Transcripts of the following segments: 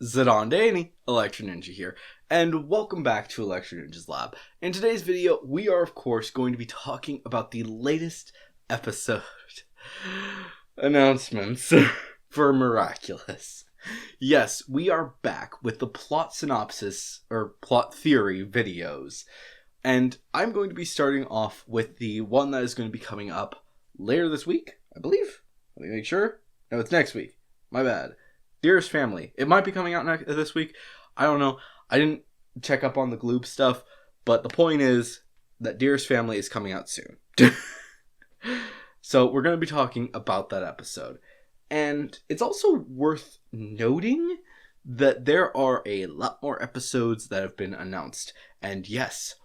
Zidane Danny, Electro Ninja here, and welcome back to Electro Ninja's Lab. In today's video, we are of course going to be talking about the latest episode announcements for Miraculous. Yes, we are back with the plot synopsis, or plot theory videos, and I'm going to be starting off with the one that is going to be coming up later this week, I believe. Let me make sure. No, it's next week. My bad. Dearest Family. It might be coming out this week. I don't know. I didn't check up on the Gloob stuff, but the point is that Dearest Family is coming out soon. So we're going to be talking about that episode. And it's also worth noting that there are a lot more episodes that have been announced. And yes,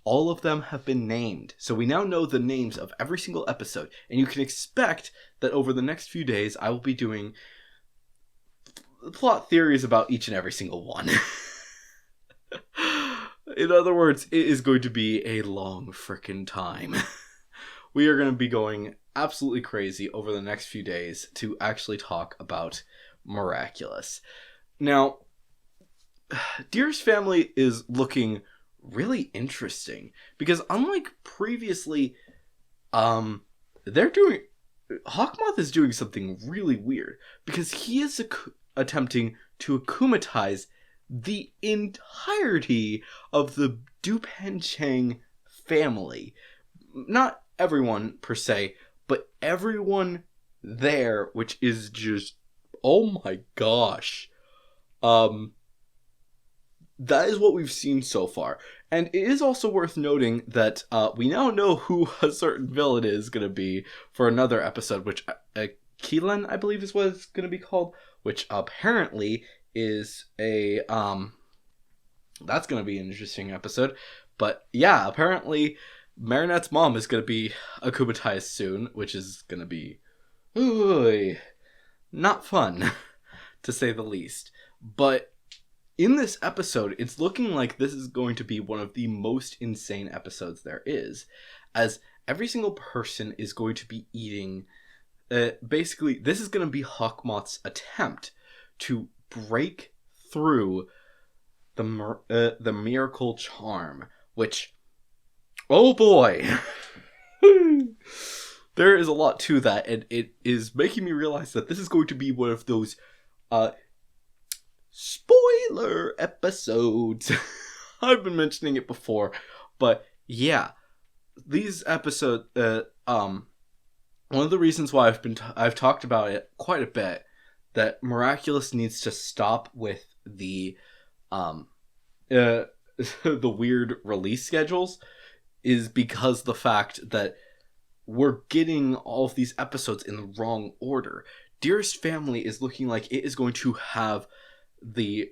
all of them have been named. So we now know the names of every single episode. And you can expect that over the next few days, I will be doing plot theories about each and every single one. In other words, it is going to be a long frickin' time. We are going to be going absolutely crazy over the next few days to actually talk about Miraculous. Now, Dearest Family is looking really interesting because unlike previously, Hawkmoth is doing something really weird because he is attempting to akumatize the entirety of the Dupancheng family. Not everyone per se, but everyone there, which is just, oh my gosh. That is what we've seen so far. And it is also worth noting that we now know who a certain villain is going to be for another episode, which Keelan, I believe is what it's going to be called, which apparently is a, that's going to be an interesting episode. But yeah, apparently Marinette's mom is going to be akumatized soon, which is going to be not fun, to say the least. But in this episode, it's looking like this is going to be one of the most insane episodes there is, as every single person is going to be eating. Basically, this is going to be Hawkmoth's attempt to break through the miracle charm, which, oh boy, there is a lot to that, and it is making me realize that this is going to be one of those spoiler episodes. I've been mentioning it before, but yeah, these episodes, one of the reasons why I've talked about it quite a bit, that Miraculous needs to stop with the the weird release schedules, is because the fact that we're getting all of these episodes in the wrong order. Dearest Family is looking like it is going to have the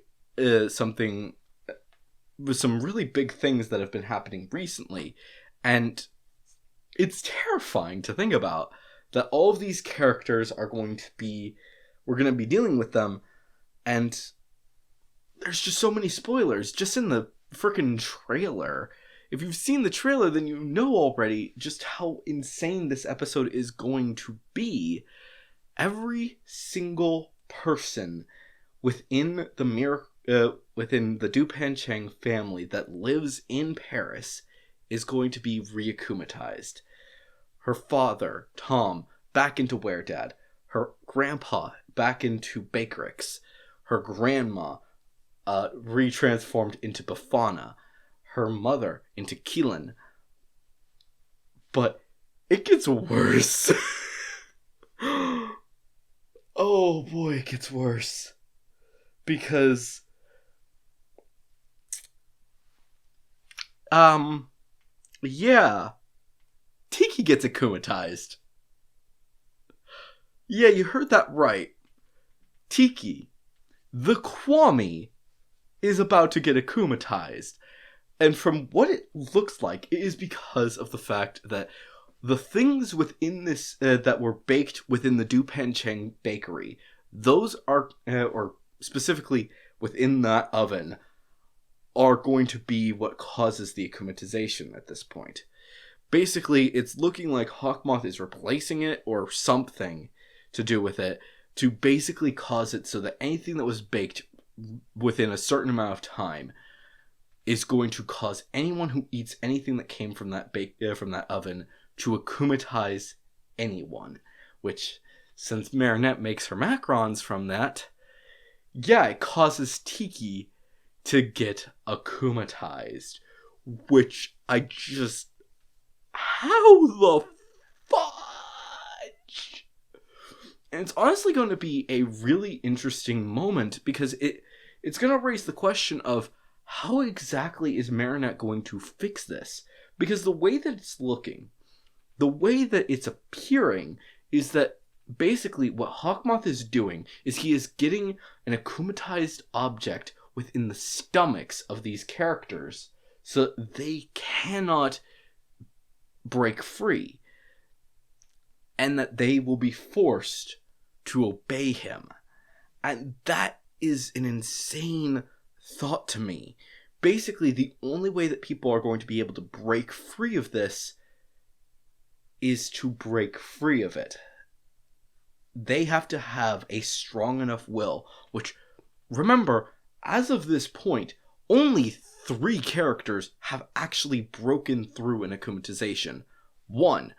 something with some really big things that have been happening recently, and it's terrifying to think about that all of these characters are going to be, we're going to be dealing with them, and there's just so many spoilers just in the freaking trailer. If you've seen the trailer, then you know already just how insane this episode is going to be. Every single person within the Dupancheng family that lives in Paris is going to be reakumatized. Her father, Tom, back into Weredad. Her grandpa, back into Bakerix. Her grandma, retransformed into Bafana. Her mother into Keelan. But it gets worse. Oh boy, it gets worse. Because yeah, Tiki gets akumatized. Yeah, you heard that right. Tiki, the Kwami, is about to get akumatized. And from what it looks like, it is because of the fact that the things within this, that were baked within the Dupancheng bakery, those are, or specifically within that oven, are going to be what causes the akumatization at this point. Basically, it's looking like Hawkmoth is replacing it, or something to do with it, to basically cause it so that anything that was baked within a certain amount of time is going to cause anyone who eats anything that came from that from that oven to akumatize anyone. Which, since Marinette makes her macarons from that, yeah, it causes Tiki to get akumatized. Which I just... How the fudge? And it's honestly going to be a really interesting moment, because it's going to raise the question of how exactly is Marinette going to fix this? Because the way that it's looking, the way that it's appearing, is that basically what Hawkmoth is doing is he is getting an akumatized object within the stomachs of these characters so that they cannot break free, and that they will be forced to obey him. And that is an insane thought to me. Basically, the only way that people are going to be able to break free of this is to break free of it. They have to have a strong enough will, which, remember, as of this point, only 3 characters have actually broken through an akumatization. 1,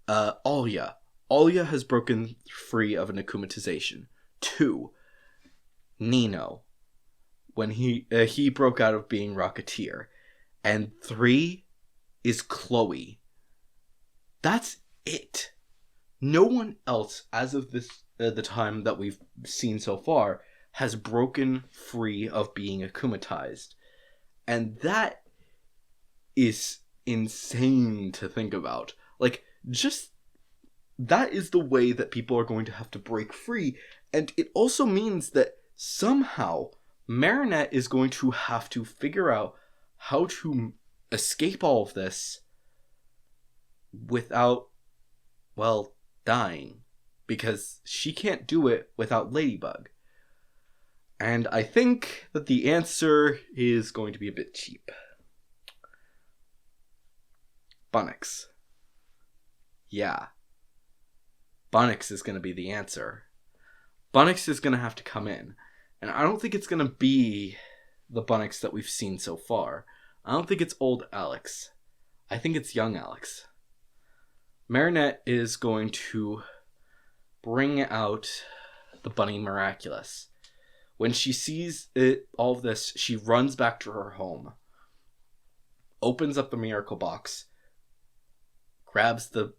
Alya. Alya has broken free of an akumatization. 2, Nino, when he broke out of being Rocketeer. And 3 is Chloe. That's it. No one else, as of this the time that we've seen so far, has broken free of being akumatized. And that is insane to think about. Like, just... that is the way that people are going to have to break free. And it also means that somehow Marinette is going to have to figure out how to escape all of this without, well, dying. Because she can't do it without Ladybug. And I think that the answer is going to be a bit cheap. Bunnix. Yeah. Bunnix is going to be the answer. Bunnix is going to have to come in. And I don't think it's going to be the Bunnix that we've seen so far. I don't think it's old Alex. I think it's young Alex. Marinette is going to bring out the Bunny Miraculous. When she sees all of this, she runs back to her home, opens up the miracle box, grabs the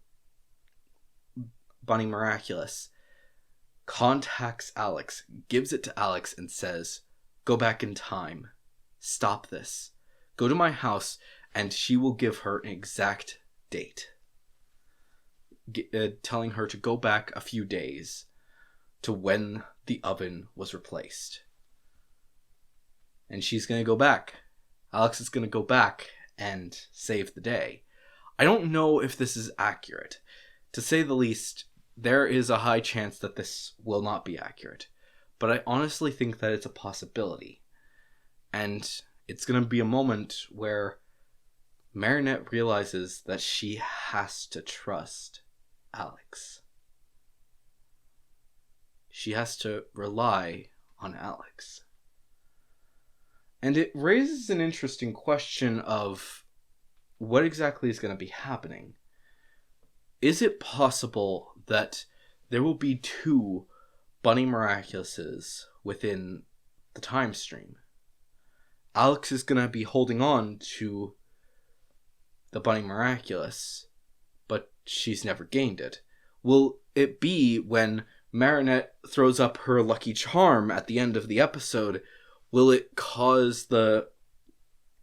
Bunny Miraculous, contacts Alex, gives it to Alex, and says, "Go back in time. Stop this. Go to my house," and she will give her an exact date. Telling her to go back a few days to when the oven was replaced. And she's going to go back. Alex is going to go back and save the day. I don't know if this is accurate. To say the least, there is a high chance that this will not be accurate. But I honestly think that it's a possibility. And it's going to be a moment where Marinette realizes that she has to trust Alex. She has to rely on Alex. And it raises an interesting question of what exactly is going to be happening. Is it possible that there will be 2 Bunny Miraculouses within the time stream? Alex is going to be holding on to the Bunny Miraculous, but she's never gained it. Will it be when Marinette throws up her lucky charm at the end of the episode, will it cause the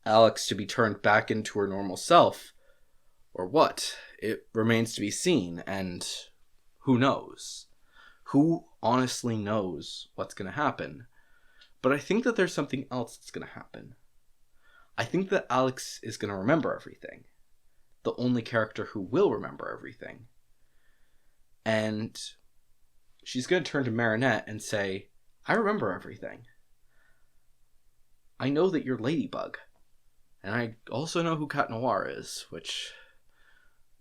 Alex to be turned back into her normal self? Or what? It remains to be seen, and who knows? Who honestly knows what's going to happen? But I think that there's something else that's going to happen. I think that Alex is going to remember everything. The only character who will remember everything. And she's going to turn to Marinette and say, "I remember everything. I know that you're Ladybug. And I also know who Cat Noir is," which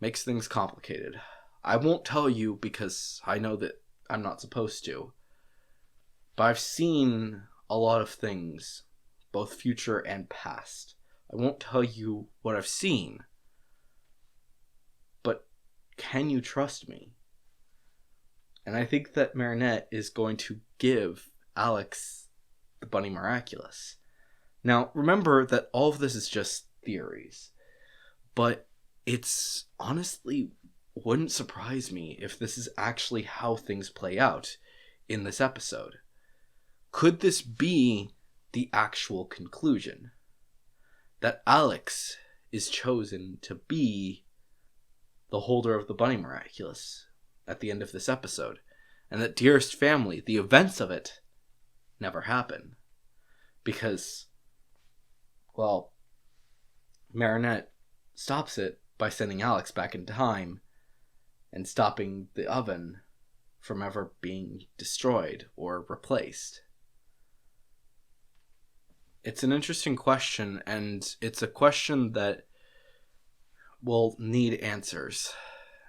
makes things complicated. I won't tell you because I know that I'm not supposed to. But I've seen a lot of things, both future and past. I won't tell you what I've seen, but can you trust me? And I think that Marinette is going to give Alex the Bunny Miraculous. Now, remember that all of this is just theories, but it's honestly wouldn't surprise me if this is actually how things play out in this episode. Could this be the actual conclusion? That Alex is chosen to be the holder of the Bunny Miraculous at the end of this episode, and that Dearest Family, the events of it, never happen. Because, well, Marinette stops it by sending Alex back in time and stopping the oven from ever being destroyed or replaced. It's an interesting question, and it's a question that will need answers,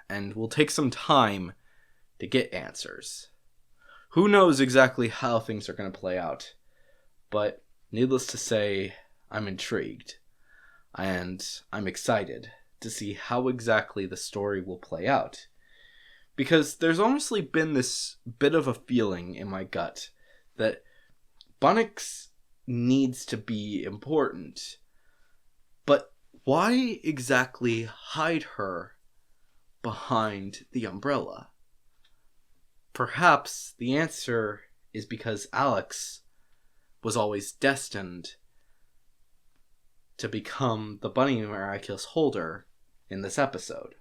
and will take some time to get answers. Who knows exactly how things are going to play out, but needless to say, I'm intrigued, and I'm excited to see how exactly the story will play out. Because there's honestly been this bit of a feeling in my gut that Bunnix needs to be important. But why exactly hide her behind the umbrella? Perhaps the answer is because Alex was always destined to become the Bunny Miraculous holder in this episode.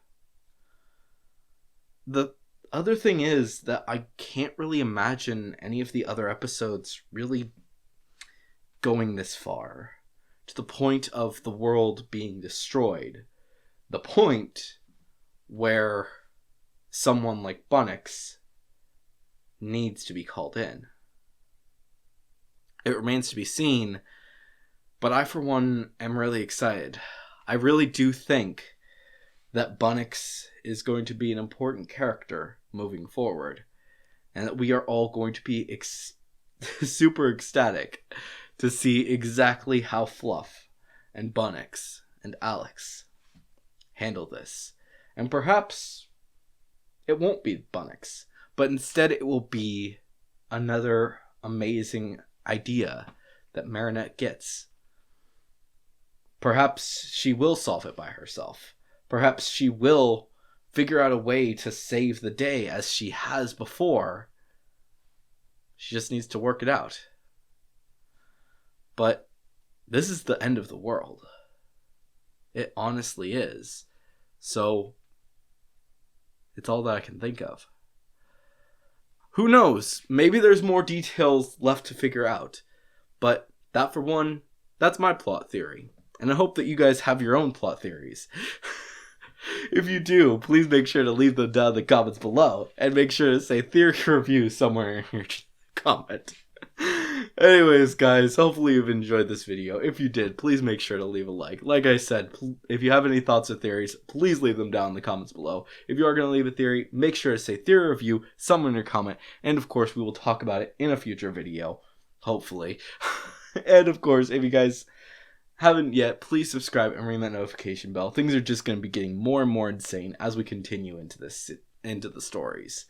The other thing is that I can't really imagine any of the other episodes really going this far, to the point of the world being destroyed. The point where someone like Bunnix needs to be called in. It remains to be seen, but I for one am really excited. I really do think that Bunnix is going to be an important character moving forward, and that we are all going to be super ecstatic to see exactly how Fluff and Bunnix and Alex handle this. And perhaps it won't be Bunnix, but instead it will be another amazing idea that Marinette gets. Perhaps she will solve it by herself. Perhaps she will figure out a way to save the day as she has before. She just needs to work it out. But this is the end of the world. It honestly is. So it's all that I can think of. Who knows? Maybe there's more details left to figure out. But that, for one, that's my plot theory. And I hope that you guys have your own plot theories. If you do, please make sure to leave them down in the comments below. And make sure to say theory review somewhere in your comment. Anyways, guys, hopefully you've enjoyed this video. If you did, please make sure to leave a like. Like I said, if you have any thoughts or theories, please leave them down in the comments below. If you are going to leave a theory, make sure to say theory review somewhere in your comment. And of course, we will talk about it in a future video. Hopefully. And of course, if you guys haven't yet, please subscribe and ring that notification bell. Things are just going to be getting more and more insane as we continue into the stories.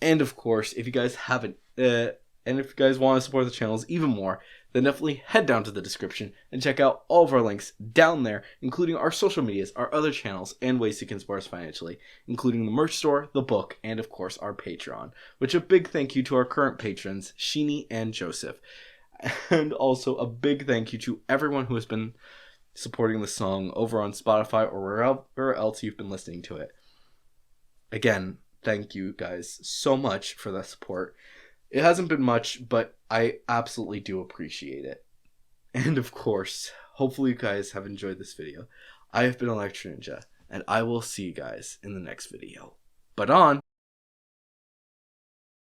And of course, if you guys haven't, and if you guys want to support the channels even more, then definitely head down to the description and check out all of our links down there, including our social medias, our other channels, and ways you can support us financially, including the merch store, the book, and of course our Patreon. Which a big thank you to our current patrons, Sheeny and Joseph. And also a big thank you to everyone who has been supporting the song over on Spotify or wherever else you've been listening to it. Again, thank you guys so much for that support. It hasn't been much, but I absolutely do appreciate it. And of course, hopefully you guys have enjoyed this video. I have been Electro Ninja, and I will see you guys in the next video. But on!